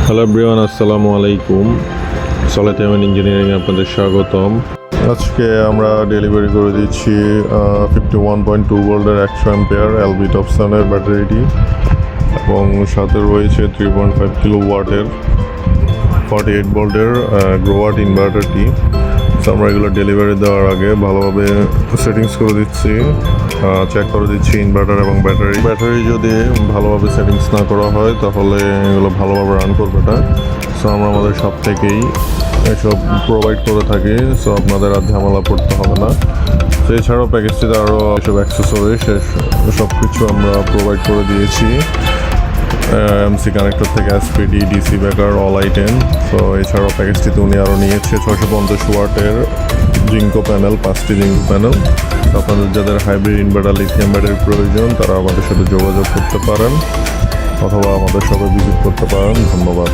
Hello everyone, আসসালামু আলাইকুম। সলাত এমএন ইঞ্জিনিয়ারিং আপনাদের স্বাগতম। আজকে আমরা ডেলিভারি করে দিচ্ছি 51.2 ভোল্টের 100 অ্যাম্পিয়ার এলবি টপসনের ব্যাটারিটি এবং সাথে রয়েছে 3.5 কিলো ওয়াটের 48 ভোল্টের গ্রোয়াট ইনভার্টারটি। তো আমরা এগুলো ডেলিভারি দেওয়ার আগে ভালোভাবে সেটিংস করে দিচ্ছি, চেক করে দিচ্ছি ইনভার্টার এবং ব্যাটারি যদি ভালোভাবে সেটিংস না করা হয় তাহলে এগুলো ভালোভাবে রান করবে না। সো আমরা আমাদের সব থেকেই এসব প্রোভাইড করে থাকি, সো আপনাদের আর ঝামেলা পড়তে হবে না। তো এছাড়াও প্যাকেজটিতে আরও এসব অ্যাক্সেসরিজ সব কিছু আমরা প্রোভাইড করে দিয়েছি। এমসি কানেক্টর থেকে SPD, DC breaker, all item. তো এছাড়াও প্যাকেজটিতে উনি আরও নিয়েছে 650 ওয়াটের জিঙ্কো প্যানেল, 5টি জিঙ্কো প্যানেল। আপনাদের যাদের হাইব্রিড ইনভার্টার লিথিয়াম ব্যাটারির প্রয়োজন তারা আমাদের সাথে যোগাযোগ করতে পারেন অথবা আমাদের শপে ভিজিট করতে পারেন। ধন্যবাদ।